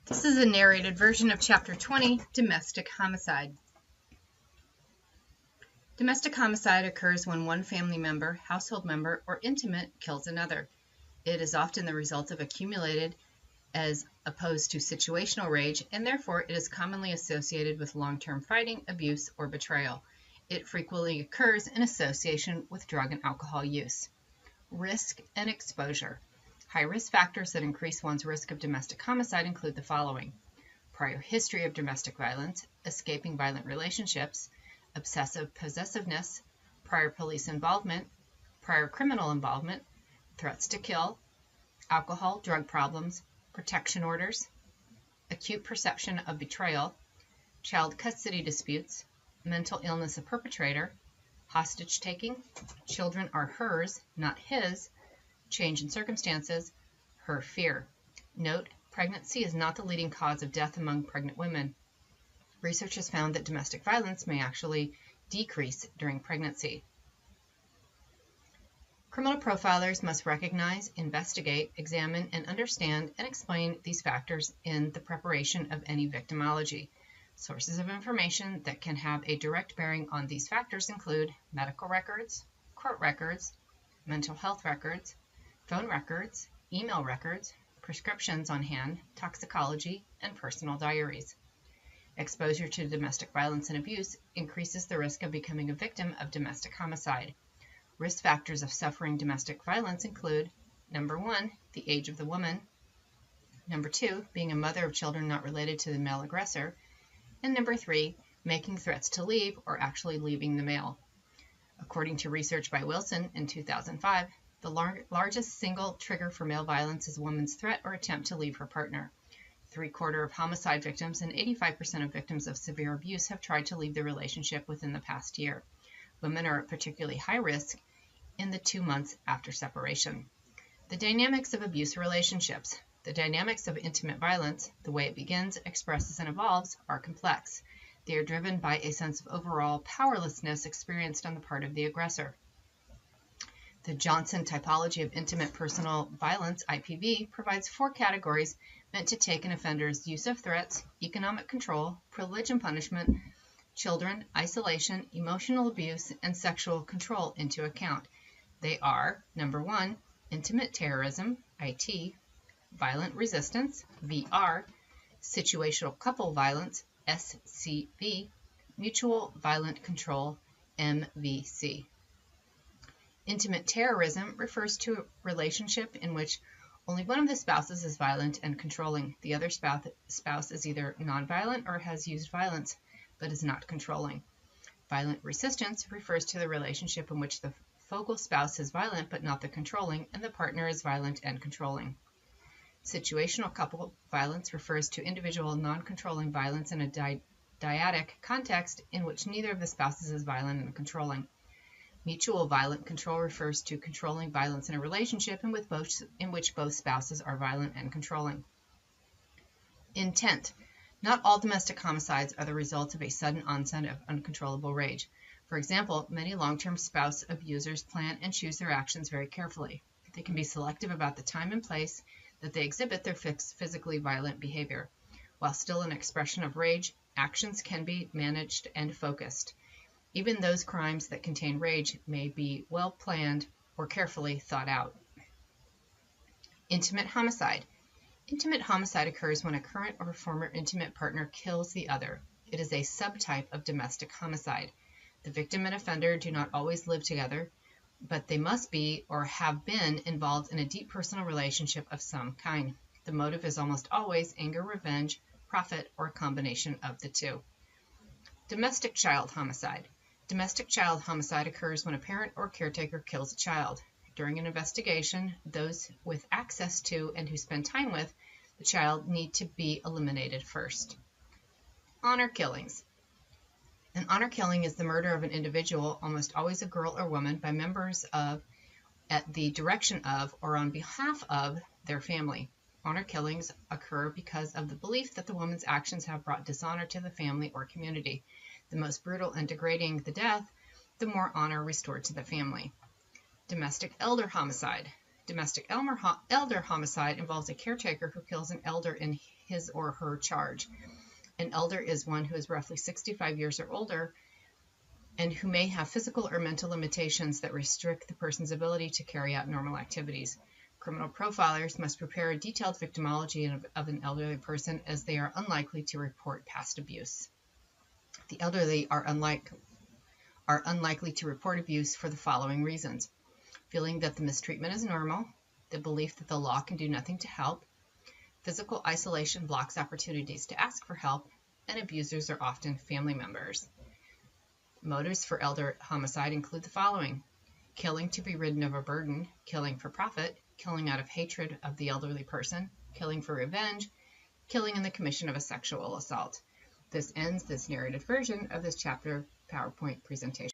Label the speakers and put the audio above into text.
Speaker 1: This is a narrated version of Chapter 20, Domestic Homicide. Domestic homicide occurs when one family member, household member, or intimate kills another. It is often the result of accumulated as opposed to situational rage, and therefore it is commonly associated with long-term fighting, abuse, or betrayal. It frequently occurs in association with drug and alcohol use. Risk and exposure. High-risk factors that increase one's risk of domestic homicide include the following: prior history of domestic violence, escaping violent relationships, obsessive possessiveness, prior police involvement, prior criminal involvement, threats to kill, alcohol, drug problems, protection orders, acute perception of betrayal, child custody disputes, mental illness of perpetrator, hostage taking, children are hers, not his, change in circumstances, her fear. Note, pregnancy is not the leading cause of death among pregnant women. Research has found that domestic violence may actually decrease during pregnancy. Criminal profilers must recognize, investigate, examine, and understand and explain these factors in the preparation of any victimology. Sources of information that can have a direct bearing on these factors include medical records, court records, mental health records, phone records, email records, prescriptions on hand, toxicology, and personal diaries. Exposure to domestic violence and abuse increases the risk of becoming a victim of domestic homicide. Risk factors of suffering domestic violence include: number 1, the age of the woman; number 2, being a mother of children not related to the male aggressor; and number 3, making threats to leave or actually leaving the male. According to research by Wilson in 2005, the largest single trigger for male violence is a woman's threat or attempt to leave her partner. 3/4 of homicide victims and 85% of victims of severe abuse have tried to leave the relationship within the past year. Women are at particularly high risk in the 2 months after separation. The dynamics of abuse relationships. The dynamics of intimate violence, the way it begins, expresses, and evolves, are complex. They are driven by a sense of overall powerlessness experienced on the part of the aggressor. The Johnson typology of intimate personal violence, IPV, provides 4 categories meant to take an offender's use of threats, economic control, privilege and punishment, children, isolation, emotional abuse, and sexual control into account. They are: number 1, intimate terrorism, IT, violent resistance, VR, situational couple violence, SCV, mutual violent control, MVC. Intimate terrorism refers to a relationship in which only one of the spouses is violent and controlling. The other spouse is either nonviolent or has used violence, but is not controlling. Violent resistance refers to the relationship in which the focal spouse is violent but not the controlling, and the partner is violent and controlling. Situational couple violence refers to individual non-controlling violence in a dyadic context in which neither of the spouses is violent and controlling. Mutual violent control refers to controlling violence in a relationship in which both spouses are violent and controlling. Intent. Not all domestic homicides are the result of a sudden onset of uncontrollable rage. For example, many long-term spouse abusers plan and choose their actions very carefully. They can be selective about the time and place that they exhibit their physically violent behavior. While still an expression of rage, actions can be managed and focused. Even those crimes that contain rage may be well planned or carefully thought out. Intimate homicide. Intimate homicide occurs when a current or former intimate partner kills the other. It is a subtype of domestic homicide. The victim and offender do not always live together, but they must be or have been involved in a deep personal relationship of some kind. The motive is almost always anger, revenge, profit, or a combination of the two. Domestic child homicide. Domestic child homicide occurs when a parent or caretaker kills a child. During an investigation, those with access to and who spend time with the child need to be eliminated first. Honor killings. An honor killing is the murder of an individual, almost always a girl or woman, by members of, at the direction of, or on behalf of their family. Honor killings occur because of the belief that the woman's actions have brought dishonor to the family or community. The most brutal and degrading the death, the more honor restored to the family. Domestic elder homicide. Domestic elder homicide involves a caretaker who kills an elder in his or her charge. An elder is one who is roughly 65 years or older and who may have physical or mental limitations that restrict the person's ability to carry out normal activities. Criminal profilers must prepare a detailed victimology of an elderly person, as they are unlikely to report past abuse. The elderly are unlikely to report abuse for the following reasons: feeling that the mistreatment is normal, the belief that the law can do nothing to help, physical isolation blocks opportunities to ask for help, and abusers are often family members. Motives for elder homicide include the following: killing to be ridden of a burden, killing for profit, killing out of hatred of the elderly person, killing for revenge, killing in the commission of a sexual assault. This ends this narrated version of this chapter PowerPoint presentation.